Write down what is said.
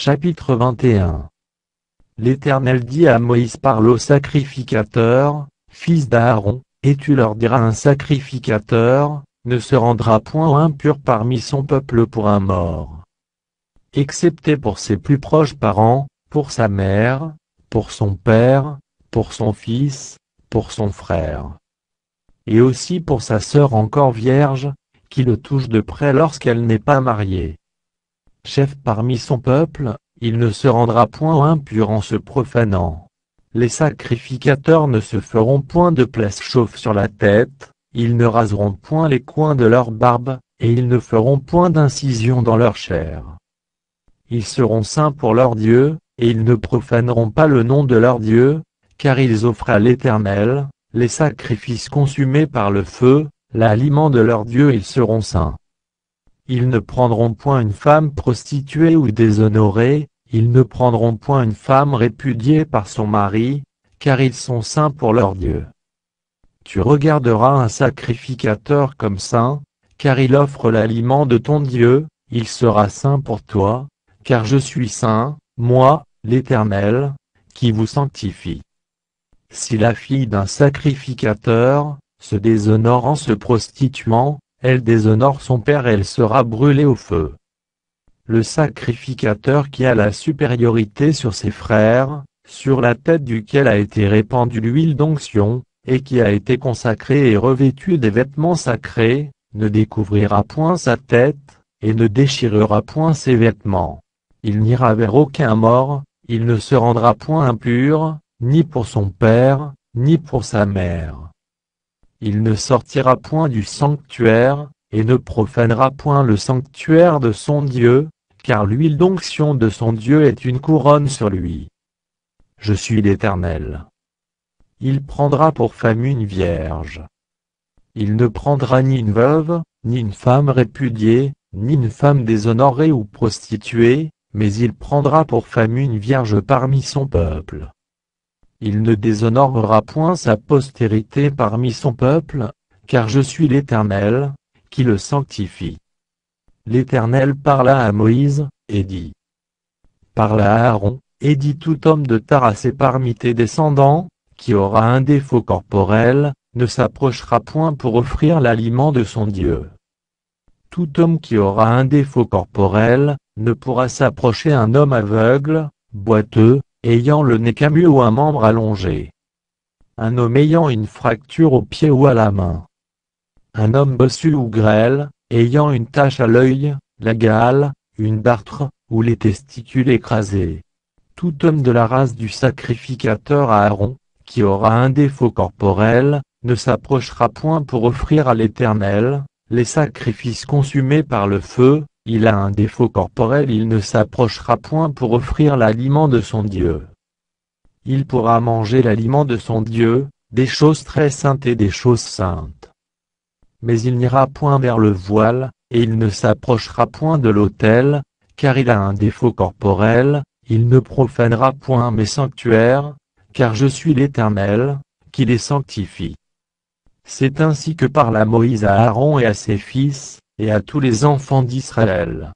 Chapitre 21. L'Éternel dit à Moïse: parle aux sacrificateurs, fils d'Aaron, et tu leur diras: un sacrificateur ne se rendra point impur parmi son peuple pour un mort, excepté pour ses plus proches parents, pour sa mère, pour son père, pour son fils, pour son frère, et aussi pour sa sœur encore vierge, qui le touche de près lorsqu'elle n'est pas mariée. Chef parmi son peuple, il ne se rendra point impur en se profanant. Les sacrificateurs ne se feront point de plaies chauves sur la tête, ils ne raseront point les coins de leur barbe, et ils ne feront point d'incision dans leur chair. Ils seront saints pour leur Dieu, et ils ne profaneront pas le nom de leur Dieu, car ils offrent à l'Éternel les sacrifices consumés par le feu, l'aliment de leur Dieu. Ils seront saints. Ils ne prendront point une femme prostituée ou déshonorée, ils ne prendront point une femme répudiée par son mari, car ils sont saints pour leur Dieu. Tu regarderas un sacrificateur comme saint, car il offre l'aliment de ton Dieu, il sera saint pour toi, car je suis saint, moi, l'Éternel, qui vous sanctifie. Si la fille d'un sacrificateur se déshonore en se prostituant, elle déshonore son père, elle sera brûlée au feu. Le sacrificateur qui a la supériorité sur ses frères, sur la tête duquel a été répandue l'huile d'onction, et qui a été consacré et revêtu des vêtements sacrés, ne découvrira point sa tête, et ne déchirera point ses vêtements. Il n'ira vers aucun mort, il ne se rendra point impur, ni pour son père, ni pour sa mère. Il ne sortira point du sanctuaire, et ne profanera point le sanctuaire de son Dieu, car l'huile d'onction de son Dieu est une couronne sur lui. Je suis l'Éternel. Il prendra pour femme une vierge. Il ne prendra ni une veuve, ni une femme répudiée, ni une femme déshonorée ou prostituée, mais il prendra pour femme une vierge parmi son peuple. Il ne déshonorera point sa postérité parmi son peuple, car je suis l'Éternel, qui le sanctifie. L'Éternel parla à Moïse, et dit: parle à Aaron, et dis: tout homme de ta race et parmi tes descendants, qui aura un défaut corporel, ne s'approchera point pour offrir l'aliment de son Dieu. Tout homme qui aura un défaut corporel, ne pourra s'approcher un homme aveugle, boiteux, ayant le nez camus ou un membre allongé. Un homme ayant une fracture au pied ou à la main. Un homme bossu ou grêle, ayant une tache à l'œil, la gale, une dartre, ou les testicules écrasés. Tout homme de la race du sacrificateur Aaron, qui aura un défaut corporel, ne s'approchera point pour offrir à l'Éternel les sacrifices consumés par le feu. Il a un défaut corporel, il ne s'approchera point pour offrir l'aliment de son Dieu. Il pourra manger l'aliment de son Dieu, des choses très saintes et des choses saintes. Mais il n'ira point vers le voile, et il ne s'approchera point de l'autel, car il a un défaut corporel. Il ne profanera point mes sanctuaires, car je suis l'Éternel, qui les sanctifie. C'est ainsi que parla Moïse à Aaron et à ses fils, et à tous les enfants d'Israël.